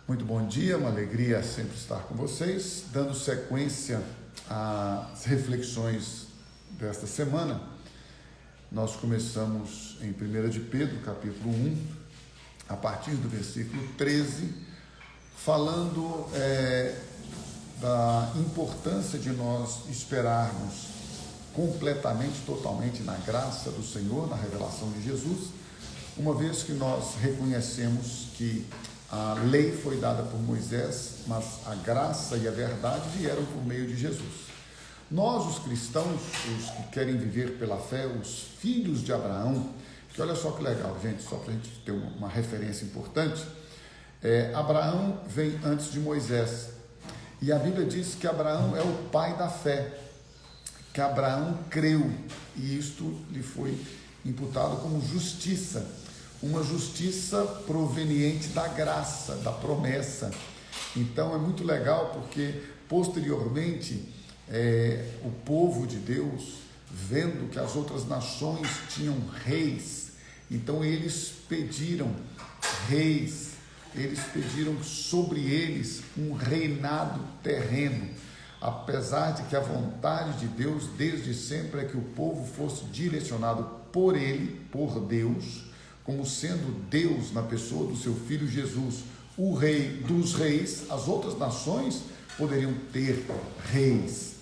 Muito bom dia, uma alegria sempre estar com vocês, dando sequência às reflexões desta semana. Nós começamos em 1 de Pedro, capítulo 1, a partir do versículo 13, falando da importância de nós esperarmos completamente, totalmente na graça do Senhor, na revelação de Jesus, uma vez que nós reconhecemos que a lei foi dada por Moisés, mas a graça e a verdade vieram por meio de Jesus. Nós, os cristãos, os que querem viver pela fé, os filhos de Abraão, que olha só que legal, gente, só para a gente ter uma referência importante, Abraão vem antes de Moisés, e a Bíblia diz que Abraão é o pai da fé, que Abraão creu, e isto lhe foi imputado como justiça, uma justiça proveniente da graça, da promessa. Então é muito legal porque posteriormente o povo de Deus, vendo que as outras nações tinham reis, então eles pediram reis, eles pediram sobre eles um reinado terreno, apesar de que a vontade de Deus desde sempre é que o povo fosse direcionado por ele, por Deus, como sendo Deus na pessoa do seu Filho Jesus, o Rei dos reis. As outras nações poderiam ter reis,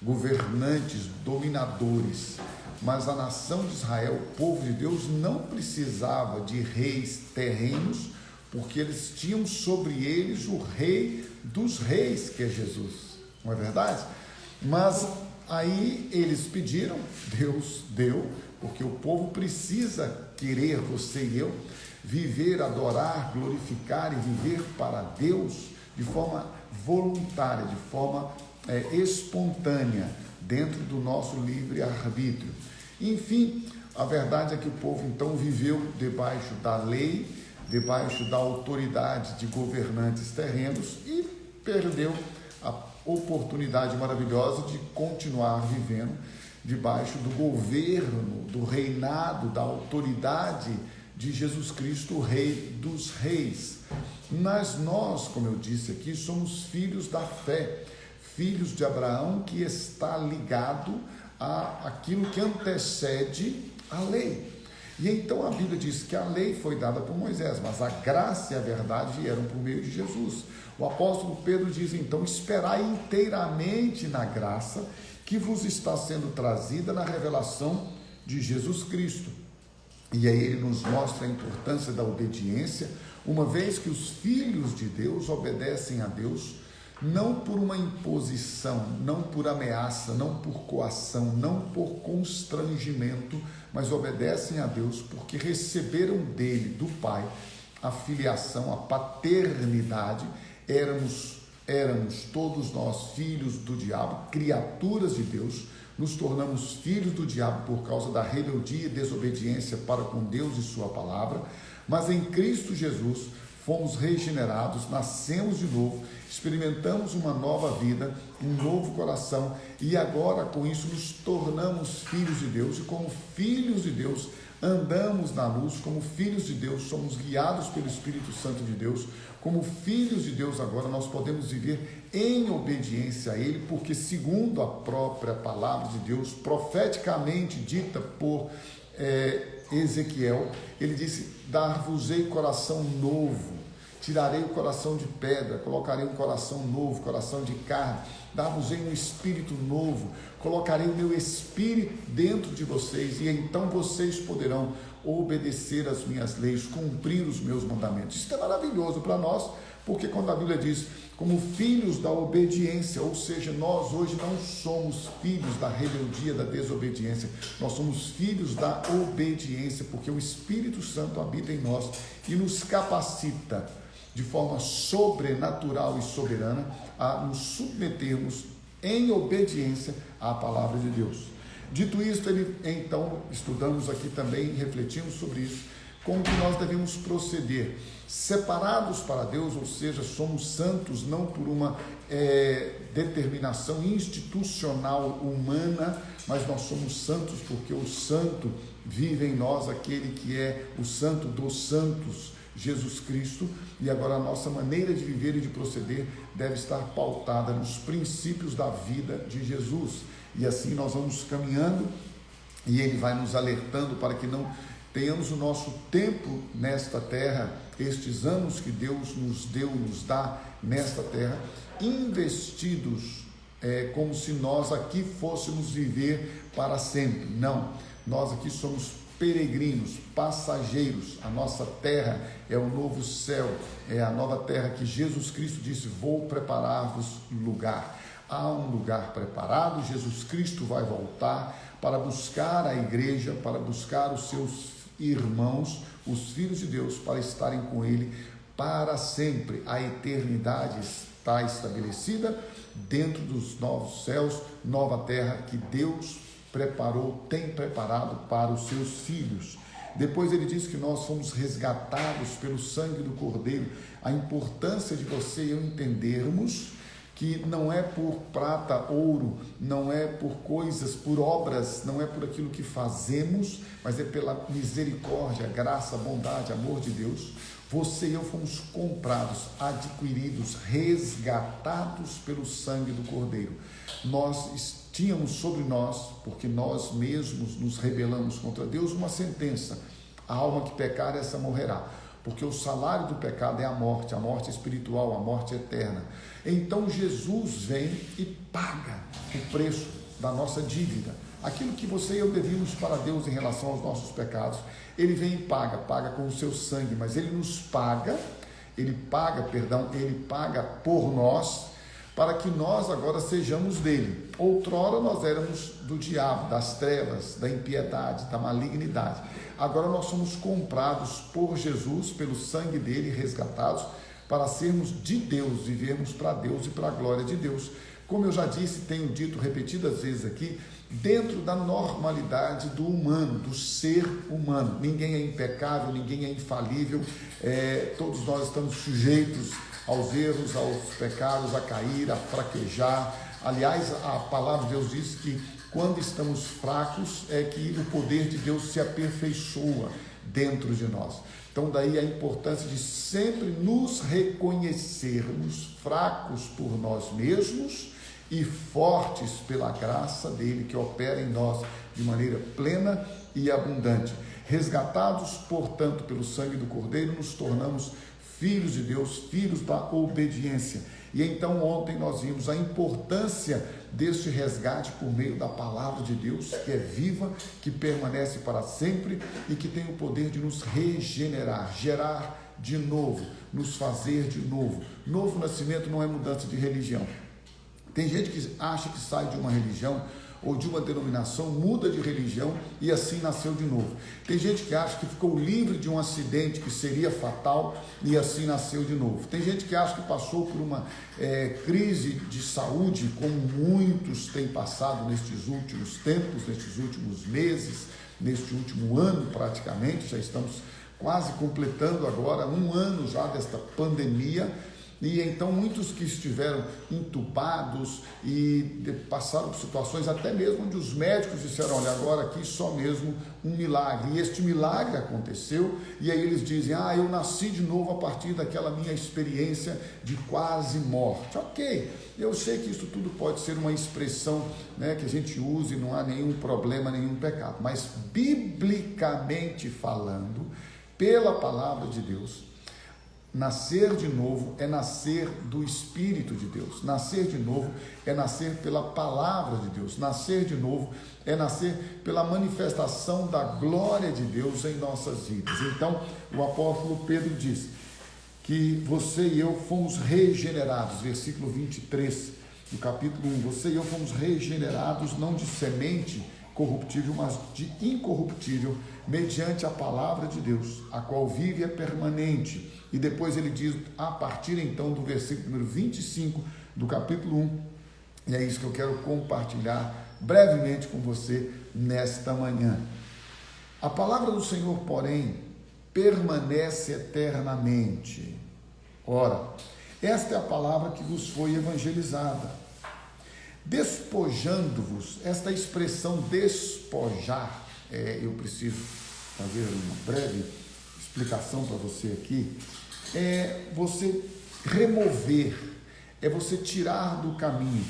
governantes, dominadores, mas a nação de Israel, o povo de Deus, não precisava de reis terrenos, porque eles tinham sobre eles o Rei dos reis, que é Jesus, não é verdade? Mas aí eles pediram, Deus deu, porque o povo precisa querer, você e eu, viver, adorar, glorificar e viver para Deus de forma voluntária, de forma espontânea, dentro do nosso livre-arbítrio. Enfim, a verdade é que o povo então viveu debaixo da lei, debaixo da autoridade de governantes terrenos e perdeu a oportunidade maravilhosa de continuar vivendo debaixo do governo, do reinado, da autoridade de Jesus Cristo, o Rei dos reis. Mas nós, como eu disse aqui, somos filhos da fé, filhos de Abraão, que está ligado àquilo que antecede a lei. E então a Bíblia diz que a lei foi dada por Moisés, mas a graça e a verdade vieram por meio de Jesus. O apóstolo Pedro diz então: esperai inteiramente na graça que vos está sendo trazida na revelação de Jesus Cristo. E aí ele nos mostra a importância da obediência, uma vez que os filhos de Deus obedecem a Deus, não por uma imposição, não por ameaça, não por coação, não por constrangimento, mas obedecem a Deus porque receberam dele, do Pai, a filiação, a paternidade. Éramos todos nós filhos do diabo, criaturas de Deus, nos tornamos filhos do diabo por causa da rebeldia e desobediência para com Deus e sua palavra, mas em Cristo Jesus fomos regenerados, nascemos de novo, experimentamos uma nova vida, um novo coração, e agora com isso nos tornamos filhos de Deus, e como filhos de Deus andamos na luz, como filhos de Deus somos guiados pelo Espírito Santo de Deus. Como filhos de Deus agora nós podemos viver em obediência a Ele, porque segundo a própria palavra de Deus, profeticamente dita por Ezequiel, ele disse: dar-vos-ei coração novo, tirarei o coração de pedra, colocarei um coração novo, coração de carne, dar-vos-ei um espírito novo, colocarei o meu espírito dentro de vocês, e então vocês poderão obedecer às minhas leis, cumprir os meus mandamentos. Isso é maravilhoso para nós, porque quando a Bíblia diz como filhos da obediência, ou seja, nós hoje não somos filhos da rebeldia, da desobediência, nós somos filhos da obediência, porque o Espírito Santo habita em nós e nos capacita de forma sobrenatural e soberana a nos submetermos em obediência à palavra de Deus. Dito isto, então, estudamos aqui também, refletimos sobre isso, como que nós devemos proceder, separados para Deus, ou seja, somos santos não por uma determinação institucional humana, mas nós somos santos porque o santo vive em nós, aquele que é o santo dos santos, Jesus Cristo, e agora a nossa maneira de viver e de proceder deve estar pautada nos princípios da vida de Jesus, e assim nós vamos caminhando, e Ele vai nos alertando para que não tenhamos o nosso tempo nesta terra, estes anos que Deus nos deu, nos dá nesta terra, investidos como se nós aqui fôssemos viver para sempre. Não, nós aqui somos peregrinos, passageiros. A nossa terra é o novo céu, é a nova terra que Jesus Cristo disse: vou preparar-vos lugar. Há um lugar preparado, Jesus Cristo vai voltar para buscar a igreja, para buscar os seus irmãos, os filhos de Deus, para estarem com Ele para sempre. A eternidade está estabelecida dentro dos novos céus, nova terra que Deus preparou, tem preparado para os seus filhos. Depois ele diz que nós fomos resgatados pelo sangue do Cordeiro. A importância de você e eu entendermos que não é por prata, ouro, não é por coisas, por obras, não é por aquilo que fazemos, mas é pela misericórdia, graça, bondade, amor de Deus. Você e eu fomos comprados, adquiridos, resgatados pelo sangue do Cordeiro. Nós tínhamos sobre nós, porque nós mesmos nos rebelamos contra Deus, uma sentença: a alma que pecar, essa morrerá. Porque o salário do pecado é a morte espiritual, a morte eterna. Então Jesus vem e paga o preço da nossa dívida. Aquilo que você e eu devíamos para Deus em relação aos nossos pecados, Ele vem e paga com o seu sangue, mas Ele nos paga, Ele paga por nós, para que nós agora sejamos dele. Outrora nós éramos do diabo, das trevas, da impiedade, da malignidade. Agora nós somos comprados por Jesus, pelo sangue dele, resgatados, para sermos de Deus, vivermos para Deus e para a glória de Deus. Como eu já disse, tenho dito repetidas vezes aqui, dentro da normalidade do humano, do ser humano. Ninguém é impecável, ninguém é infalível, todos nós estamos sujeitos aos erros, aos pecados, a cair, a fraquejar. Aliás, a palavra de Deus diz que quando estamos fracos é que o poder de Deus se aperfeiçoa dentro de nós. Então daí a importância de sempre nos reconhecermos fracos por nós mesmos e fortes pela graça dele que opera em nós de maneira plena e abundante. Resgatados, portanto, pelo sangue do Cordeiro, nos tornamos filhos de Deus, filhos da obediência. E então ontem nós vimos a importância deste resgate por meio da palavra de Deus, que é viva, que permanece para sempre e que tem o poder de nos regenerar, gerar de novo, nos fazer de novo. Novo nascimento não é mudança de religião. Tem gente que acha que sai de uma religião ou de uma denominação, muda de religião e assim nasceu de novo. Tem gente que acha que ficou livre de um acidente que seria fatal e assim nasceu de novo. Tem gente que acha que passou por uma crise de saúde, como muitos têm passado nestes últimos tempos, nestes últimos meses, neste último ano praticamente. Já estamos quase completando agora 1 ano já desta pandemia. E então muitos que estiveram entubados e passaram por situações até mesmo onde os médicos disseram: olha, agora aqui só mesmo um milagre. E este milagre aconteceu e aí eles dizem: eu nasci de novo a partir daquela minha experiência de quase morte. Ok, eu sei que isso tudo pode ser uma expressão, que a gente use, não há nenhum problema, nenhum pecado. Mas biblicamente falando, pela palavra de Deus, nascer de novo é nascer do Espírito de Deus. Nascer de novo é nascer pela palavra de Deus. Nascer de novo é nascer pela manifestação da glória de Deus em nossas vidas. Então, o apóstolo Pedro diz que você e eu fomos regenerados, versículo 23 do capítulo 1. Você e eu fomos regenerados não de semente corruptível, mas de incorruptível, mediante a palavra de Deus, a qual vive e é permanente. E depois ele diz, a partir então do versículo número 25 do capítulo 1, e é isso que eu quero compartilhar brevemente com você nesta manhã. A palavra do Senhor, porém, permanece eternamente. Ora, esta é a palavra que vos foi evangelizada. Despojando-vos, esta expressão despojar, eu preciso fazer uma breve explicação para você aqui, é você remover, é você tirar do caminho,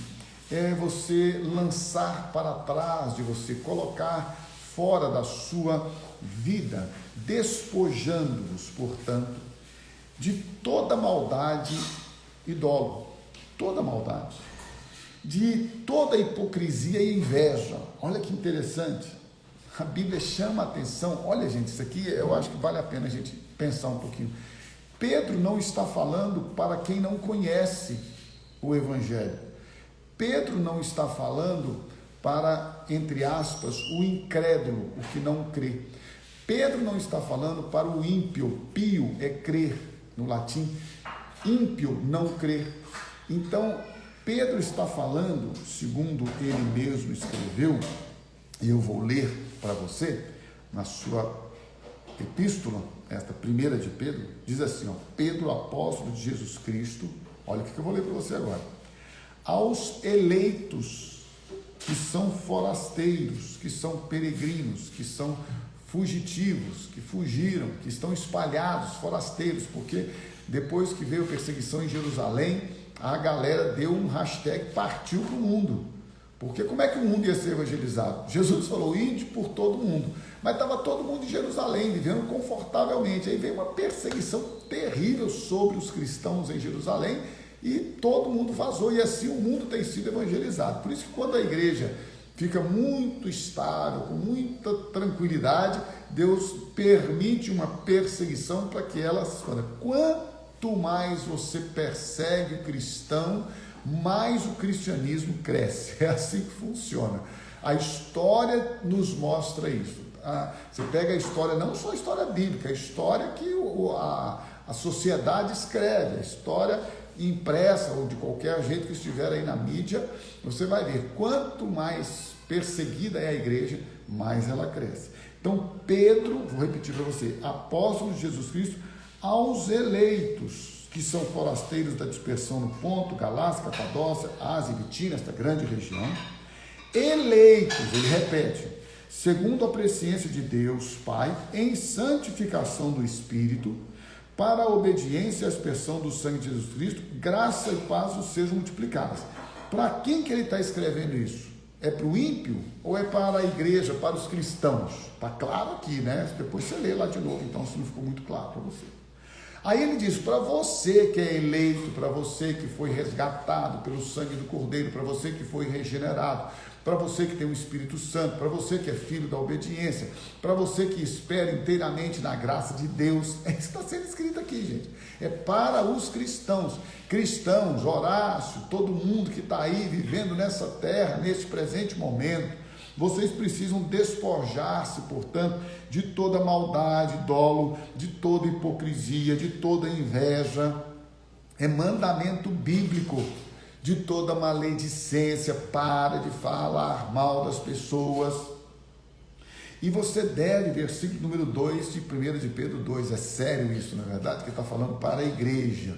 é você lançar para trás de você, colocar fora da sua vida, despojando-vos, portanto, de toda maldade e dolo, toda maldade, de toda hipocrisia e inveja. Olha que interessante, a Bíblia chama a atenção. Olha, gente, isso aqui eu acho que vale a pena a gente pensar um pouquinho. Pedro não está falando para quem não conhece o Evangelho. Pedro não está falando para, entre aspas, o incrédulo, o que não crê. Pedro não está falando para o ímpio. Pio é crer, no latim. Ímpio, não crer. Então, Pedro está falando, segundo ele mesmo escreveu, e eu vou ler para você, na sua epístola, esta primeira de Pedro, diz assim, ó, Pedro, apóstolo de Jesus Cristo, olha o que eu vou ler para você agora, aos eleitos, que são forasteiros, que são peregrinos, que são fugitivos, que fugiram, que estão espalhados, forasteiros, porque depois que veio a perseguição em Jerusalém, a galera deu um hashtag, partiu para o mundo. Porque como é que o mundo ia ser evangelizado? Jesus falou, ide por todo mundo. Mas estava todo mundo em Jerusalém, vivendo confortavelmente. Aí veio uma perseguição terrível sobre os cristãos em Jerusalém e todo mundo vazou. E assim o mundo tem sido evangelizado. Por isso que quando a igreja fica muito estável, com muita tranquilidade, Deus permite uma perseguição para que ela se expanda. Quanto mais você persegue o cristão, mais o cristianismo cresce. É assim que funciona. A história nos mostra isso. Você pega a história, não só a história bíblica, a história que a sociedade escreve, a história impressa ou de qualquer jeito que estiver aí na mídia, você vai ver, quanto mais perseguida é a igreja, mais ela cresce. Então Pedro, vou repetir para você, apóstolo de Jesus Cristo, aos eleitos, que são forasteiros da dispersão no Ponto, Galácia, Capadócia, Ásia e Bitínia, esta grande região, eleitos, ele repete, segundo a presciência de Deus Pai, em santificação do Espírito, para a obediência e a aspersão do sangue de Jesus Cristo, graça e paz os sejam multiplicadas. Para quem que ele está escrevendo isso? É para o ímpio ou é para a igreja, para os cristãos? Está claro aqui, né? Depois você lê lá de novo, então, se não ficou muito claro para você. Aí ele diz, para você que é eleito, para você que foi resgatado pelo sangue do Cordeiro, para você que foi regenerado, para você que tem o Espírito Santo, para você que é filho da obediência, para você que espera inteiramente na graça de Deus, é isso que está sendo escrito aqui, gente, é para os cristãos, Horácio, todo mundo que está aí vivendo nessa terra, nesse presente momento, vocês precisam despojar-se, portanto, de toda maldade, dolo, de toda hipocrisia, de toda inveja, é mandamento bíblico, de toda maledicência, para de falar mal das pessoas. E você deve, versículo número 2 de 1 de Pedro 2, é sério isso, na verdade, que está falando para a igreja.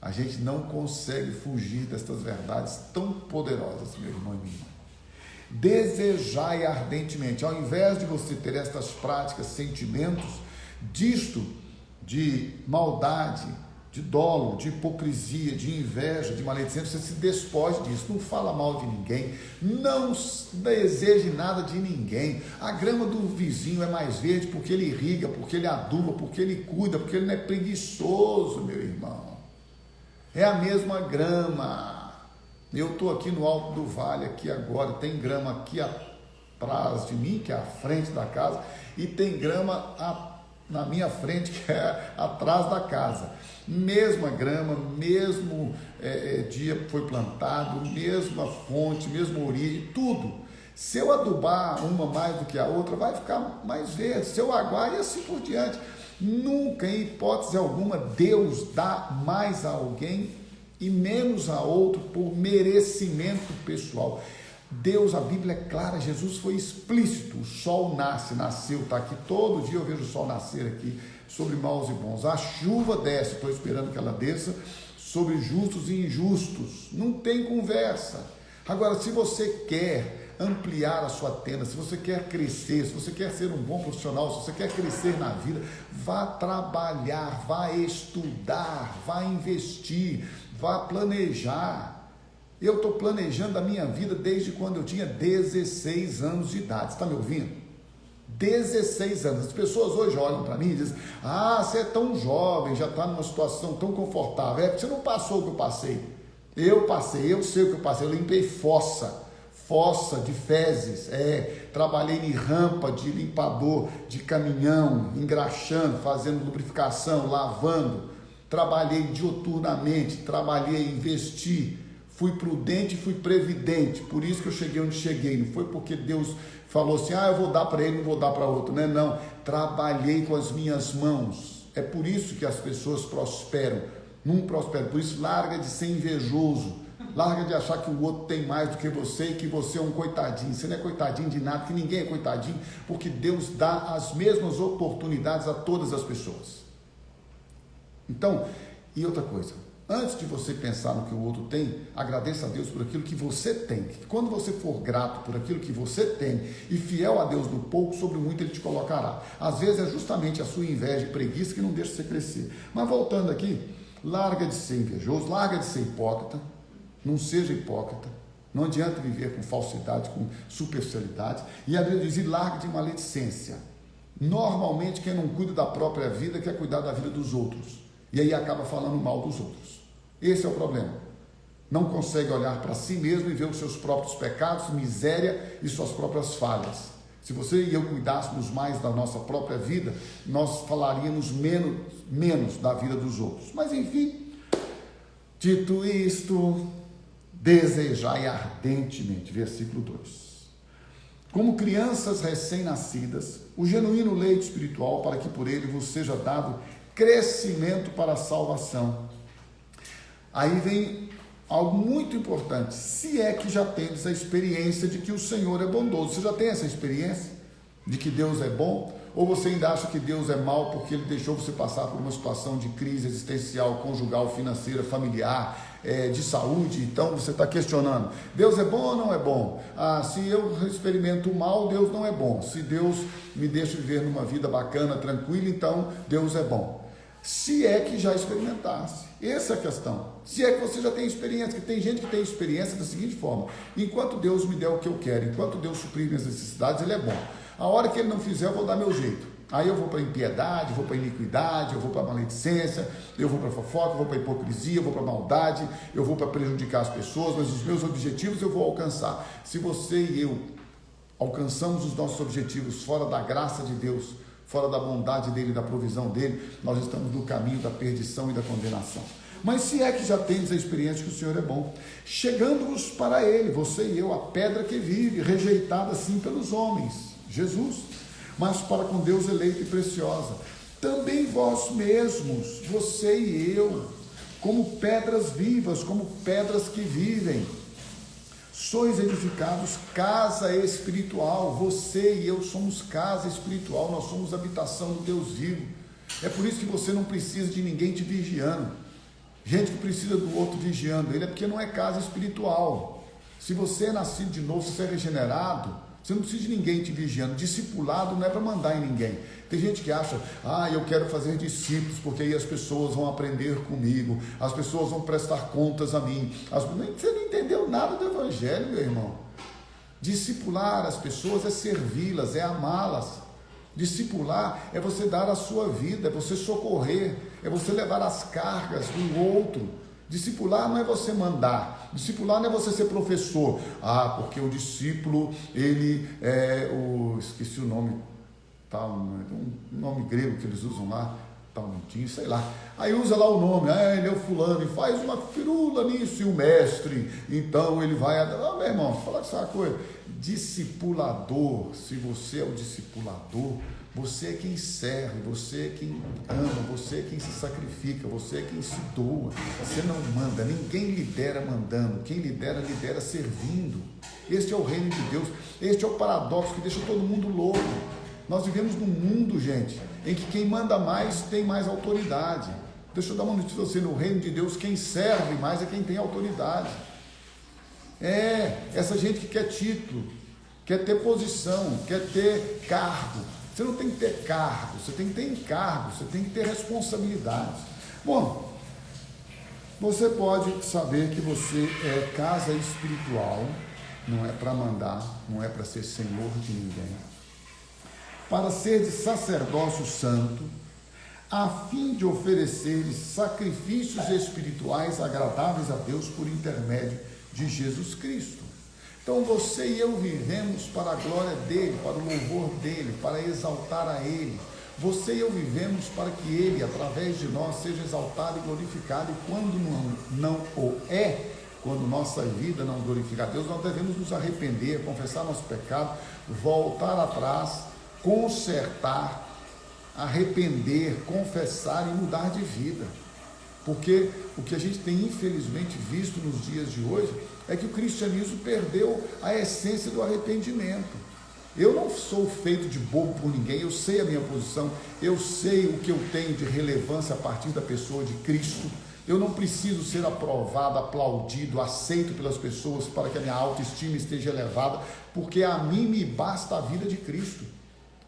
A gente não consegue fugir destas verdades tão poderosas, meu irmão e minha irmã. Desejai ardentemente, ao invés de você ter estas práticas, sentimentos, disto, de maldade, de dolo, de hipocrisia, de inveja, de maledicência, você se despoje disso, não fala mal de ninguém, não deseje nada de ninguém. A grama do vizinho é mais verde porque ele irriga, porque ele aduba, porque ele cuida, porque ele não é preguiçoso, meu irmão. É a mesma grama. Eu estou aqui no alto do vale, aqui agora, tem grama aqui atrás de mim, que é a frente da casa, e tem grama na minha frente, que é atrás da casa. Mesma grama, mesmo dia que foi plantado, mesma fonte, mesma origem, tudo. Se eu adubar uma mais do que a outra, vai ficar mais verde. Se eu aguar, e assim por diante. Nunca, em hipótese alguma, Deus dá mais a alguém e menos a outro por merecimento pessoal. Deus, a Bíblia é clara, Jesus foi explícito, o sol nasceu, está aqui, todo dia eu vejo o sol nascer aqui, sobre maus e bons, a chuva desce, estou esperando que ela desça, sobre justos e injustos, não tem conversa. Agora, se você quer ampliar a sua tenda, se você quer crescer, se você quer ser um bom profissional, se você quer crescer na vida, vá trabalhar, vá estudar, vá investir, vá planejar. Eu estou planejando a minha vida desde quando eu tinha 16 anos de idade. Você está me ouvindo? 16 anos. As pessoas hoje olham para mim e dizem: você é tão jovem, já está numa situação tão confortável. É porque você não passou o que eu passei. Eu passei, eu sei o que eu passei. Eu limpei fossa de fezes, trabalhei em rampa de limpador de caminhão, engraxando, fazendo lubrificação, lavando. Trabalhei diuturnamente, investi. Fui prudente e fui previdente, por isso que eu cheguei onde cheguei. Não foi porque Deus falou assim: eu vou dar para ele, não vou dar para outro, né? Não, trabalhei com as minhas mãos. É por isso que as pessoas prosperam. Não prosperam, por isso larga de ser invejoso, larga de achar que o outro tem mais do que você e que você é um coitadinho. Você não é coitadinho de nada, que ninguém é coitadinho, porque Deus dá as mesmas oportunidades a todas as pessoas. Então, e outra coisa, antes de você pensar no que o outro tem, agradeça a Deus por aquilo que você tem. Quando você for grato por aquilo que você tem e fiel a Deus no pouco, sobre o muito Ele te colocará. Às vezes é justamente a sua inveja e preguiça que não deixa você crescer. Mas voltando aqui, larga de ser invejoso, larga de ser hipócrita, não seja hipócrita. Não adianta viver com falsidade, com superficialidade. E a Bíblia diz: larga de maledicência. Normalmente quem não cuida da própria vida quer cuidar da vida dos outros. E aí acaba falando mal dos outros. Esse é o problema. Não consegue olhar para si mesmo e ver os seus próprios pecados, miséria e suas próprias falhas. Se você e eu cuidássemos mais da nossa própria vida, nós falaríamos menos da vida dos outros. Mas enfim, dito isto, desejai ardentemente, versículo 2. Como crianças recém-nascidas, o genuíno leite espiritual, para que por ele vos seja dado crescimento para a salvação. Aí vem algo muito importante: se é que já tendes a experiência de que o Senhor é bondoso. Você já tem essa experiência de que Deus é bom? Ou você ainda acha que Deus é mau porque Ele deixou você passar por uma situação de crise existencial, conjugal, financeira, familiar, de saúde? Então você está questionando: Deus é bom ou não é bom? Se eu experimento o mal, Deus não é bom. Se Deus me deixa viver numa vida bacana, tranquila, então Deus é bom. Se é que já experimentasse, essa é a questão. Se é que você já tem experiência, que tem gente que tem experiência da seguinte forma: enquanto Deus me der o que eu quero, enquanto Deus suprir minhas necessidades, Ele é bom. A hora que Ele não fizer, eu vou dar meu jeito. Aí eu vou para a impiedade, vou para a iniquidade, eu vou para a maledicência, eu vou para a fofoca, eu vou para a hipocrisia, eu vou para a maldade, eu vou para prejudicar as pessoas, mas os meus objetivos eu vou alcançar. Se você e eu alcançamos os nossos objetivos fora da graça de Deus, fora da bondade dEle, da provisão dEle, nós estamos no caminho da perdição e da condenação. Mas se é que já tendes a experiência que o Senhor é bom, chegando-vos para Ele, você e eu, a pedra que vive, rejeitada assim pelos homens, Jesus, mas para com Deus eleita e preciosa. Também vós mesmos, você e eu, como pedras vivas, como pedras que vivem, sois edificados casa espiritual. Você e eu somos casa espiritual, nós somos habitação do Deus vivo. É por isso que você não precisa de ninguém te vigiando. Gente que precisa do outro vigiando ele é porque não é casa espiritual. Se você é nascido de novo, se você é regenerado, você não precisa de ninguém te vigiando. Discipulado não é para mandar em ninguém. Tem gente que acha: eu quero fazer discípulos, porque aí as pessoas vão aprender comigo, as pessoas vão prestar contas a mim. Você não entendeu nada do Evangelho, meu irmão. Discipular as pessoas é servi-las, é amá-las. Discipular é você dar a sua vida, é você socorrer, é você levar as cargas do outro. Discipular não é você mandar, discipular não é você ser professor. Porque o discípulo, ele esqueci o nome, um nome grego que eles usam lá, talmentinho, sei lá. Aí usa lá o nome, ele é o fulano, e faz uma firula nisso, e o mestre, então ele vai... meu irmão, fala essa coisa. Discipulador, se você é o discipulador, você é quem serve, você é quem ama, você é quem se sacrifica, você é quem se doa. Você não manda, ninguém lidera mandando, quem lidera servindo. Este é o reino de Deus, este é o paradoxo que deixa todo mundo louco. Nós vivemos num mundo, gente, em que quem manda mais tem mais autoridade. Deixa eu dar uma notícia para você: no reino de Deus, quem serve mais é quem tem autoridade. Essa gente que quer título, quer ter posição, quer ter cargo. Você não tem que ter cargo, você tem que ter encargo, você tem que ter responsabilidade. Bom, você pode saber que você é casa espiritual, não é para mandar, não é para ser senhor de ninguém, para ser de sacerdócio santo, a fim de oferecer sacrifícios espirituais agradáveis a Deus por intermédio de Jesus Cristo. Então você e eu vivemos para a glória dele, para o louvor dele, para exaltar a ele. Você e eu vivemos para que ele, através de nós, seja exaltado e glorificado. E quando não o é, quando nossa vida não glorifica a Deus, nós devemos nos arrepender, confessar nosso pecado, voltar atrás, consertar, arrepender, confessar e mudar de vida. Porque o que a gente tem infelizmente visto nos dias de hoje é que o cristianismo perdeu a essência do arrependimento. Eu não sou feito de bobo por ninguém, eu sei a minha posição, eu sei o que eu tenho de relevância a partir da pessoa de Cristo. Eu não preciso ser aprovado, aplaudido, aceito pelas pessoas para que a minha autoestima esteja elevada, porque a mim me basta a vida de Cristo.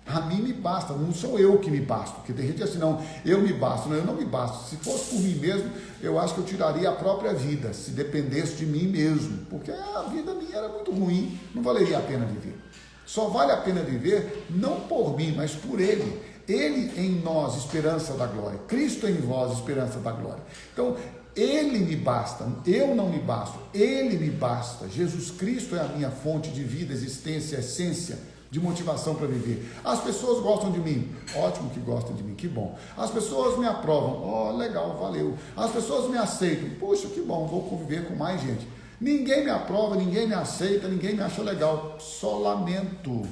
A mim me basta, não sou eu que me basto, porque tem gente assim, não, eu me basto, não, eu não me basto. Se fosse por mim mesmo, eu acho que eu tiraria a própria vida, se dependesse de mim mesmo, porque a vida minha era muito ruim, não valeria a pena viver. Só vale a pena viver, não por mim, mas por Ele. Ele em nós, esperança da glória. Cristo em vós, esperança da glória. Então, Ele me basta, eu não me basto, Ele me basta. Jesus Cristo é a minha fonte de vida, existência, essência, de motivação para viver. As pessoas gostam de mim, ótimo que gostam de mim, que bom. As pessoas me aprovam, legal, valeu. As pessoas me aceitam, puxa, que bom, vou conviver com mais gente. Ninguém me aprova, ninguém me aceita, ninguém me acha legal, só lamento.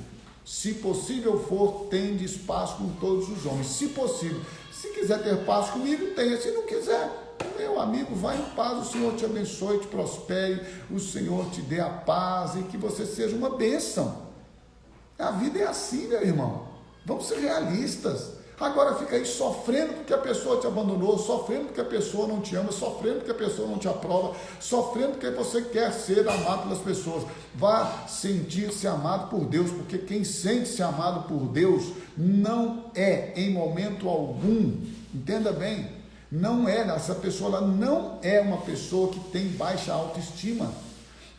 Se possível for, tende espaço com todos os homens, se possível. Se quiser ter paz comigo, tenha. Se não quiser, meu amigo, vai em paz, o Senhor te abençoe, te prospere, o Senhor te dê a paz e que você seja uma bênção. A vida é assim, meu irmão. Vamos ser realistas. Agora fica aí sofrendo porque a pessoa te abandonou, sofrendo porque a pessoa não te ama, sofrendo porque a pessoa não te aprova, sofrendo porque você quer ser amado pelas pessoas. Vá sentir-se amado por Deus, porque quem sente-se amado por Deus não é, em momento algum, entenda bem, não é, essa pessoa ela não é uma pessoa que tem baixa autoestima.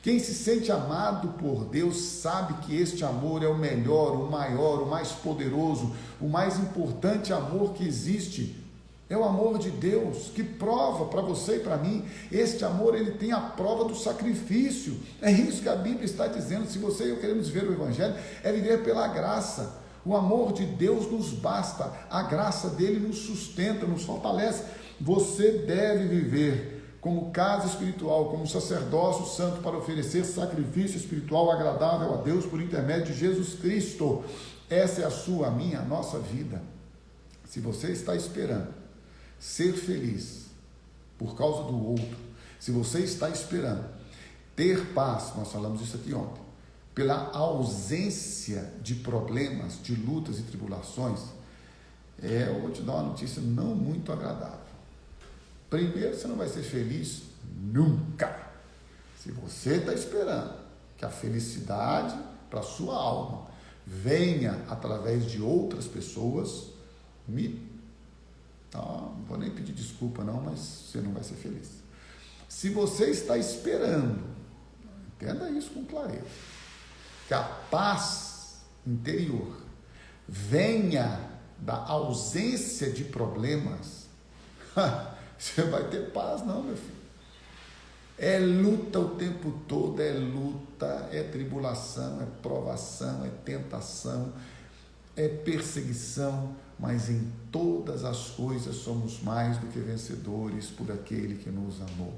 Quem se sente amado por Deus sabe que este amor é o melhor, o maior, o mais poderoso, o mais importante amor que existe. É o amor de Deus que prova para você e para mim. Este amor, ele tem a prova do sacrifício. É isso que a Bíblia está dizendo. Se você e eu queremos ver o Evangelho, é viver pela graça. O amor de Deus nos basta. A graça dele nos sustenta, nos fortalece. Você deve viver como casa espiritual, como sacerdócio santo para oferecer sacrifício espiritual agradável a Deus por intermédio de Jesus Cristo. Essa é a sua, a minha, a nossa vida. Se você está esperando ser feliz por causa do outro, se você está esperando ter paz, nós falamos isso aqui ontem, pela ausência de problemas, de lutas e tribulações, eu vou te dar uma notícia não muito agradável. Primeiro, você não vai ser feliz nunca. Se você está esperando que a felicidade para a sua alma venha através de outras pessoas, não vou nem pedir desculpa não, mas você não vai ser feliz. Se você está esperando, entenda isso com clareza, que a paz interior venha da ausência de problemas, você vai ter paz não, meu filho. É luta o tempo todo, é luta, é tribulação, é provação, é tentação, é perseguição, mas em todas as coisas somos mais do que vencedores por aquele que nos amou.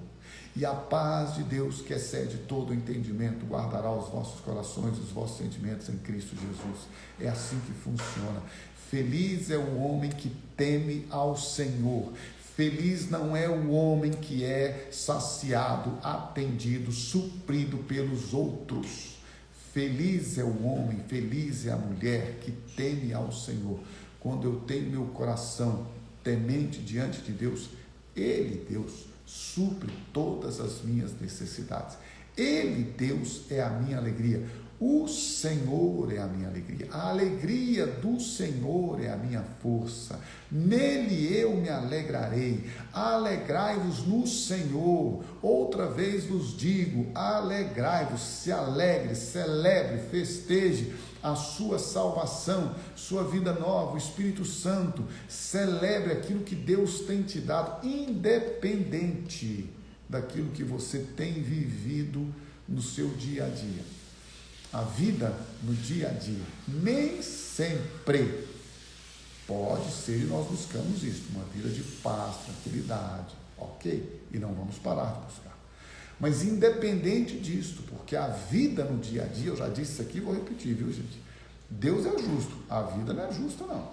E a paz de Deus, que excede todo o entendimento, guardará os vossos corações, os vossos sentimentos em Cristo Jesus. É assim que funciona. Feliz é o homem que teme ao Senhor. Feliz não é o homem que é saciado, atendido, suprido pelos outros. Feliz é o homem, feliz é a mulher que teme ao Senhor. Quando eu tenho meu coração temente diante de Deus, Ele, Deus, supre todas as minhas necessidades. Ele, Deus, é a minha alegria. O Senhor é a minha alegria. A alegria do Senhor é a minha força. Nele eu me alegrarei. Alegrai-vos no Senhor. Outra vez vos digo, alegrai-vos, se alegre, celebre, festeje a sua salvação, sua vida nova, o Espírito Santo. Celebre aquilo que Deus tem te dado, independente daquilo que você tem vivido no seu dia a dia. A vida no dia a dia nem sempre pode ser, e nós buscamos isso, uma vida de paz, tranquilidade, ok? E não vamos parar de buscar. Mas independente disso, porque a vida no dia a dia, eu já disse isso aqui, vou repetir, viu, gente? Deus é justo, a vida não é justa, não.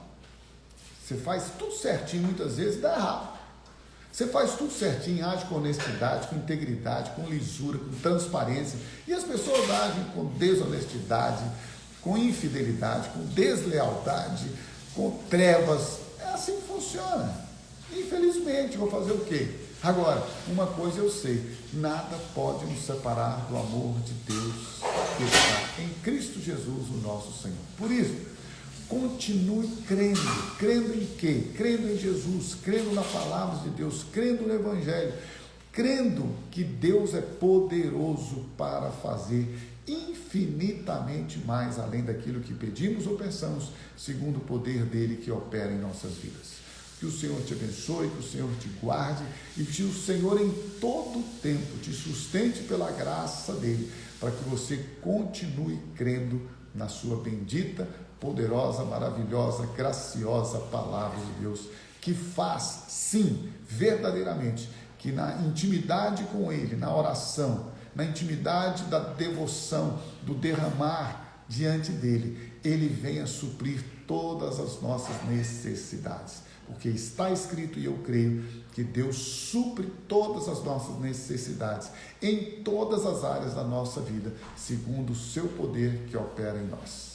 Você faz tudo certinho, muitas vezes dá errado. Você faz tudo certinho, age com honestidade, com integridade, com lisura, com transparência. E as pessoas agem com desonestidade, com infidelidade, com deslealdade, com trevas. É assim que funciona. Infelizmente, vou fazer o quê? Agora, uma coisa eu sei, nada pode nos separar do amor de Deus que está em Cristo Jesus, o nosso Senhor. Por isso, continue crendo. Crendo em quê? Crendo em Jesus, crendo na palavra de Deus, crendo no Evangelho, crendo que Deus é poderoso para fazer infinitamente mais além daquilo que pedimos ou pensamos, segundo o poder dele que opera em nossas vidas. Que o Senhor te abençoe, que o Senhor te guarde e que o Senhor em todo o tempo te sustente pela graça dele, para que você continue crendo na sua bendita, poderosa, maravilhosa, graciosa palavra de Deus, que faz, sim, verdadeiramente, que na intimidade com Ele, na oração, na intimidade da devoção, do derramar diante dEle, Ele venha suprir todas as nossas necessidades, porque está escrito, e eu creio, que Deus supre todas as nossas necessidades, em todas as áreas da nossa vida, segundo o seu poder que opera em nós.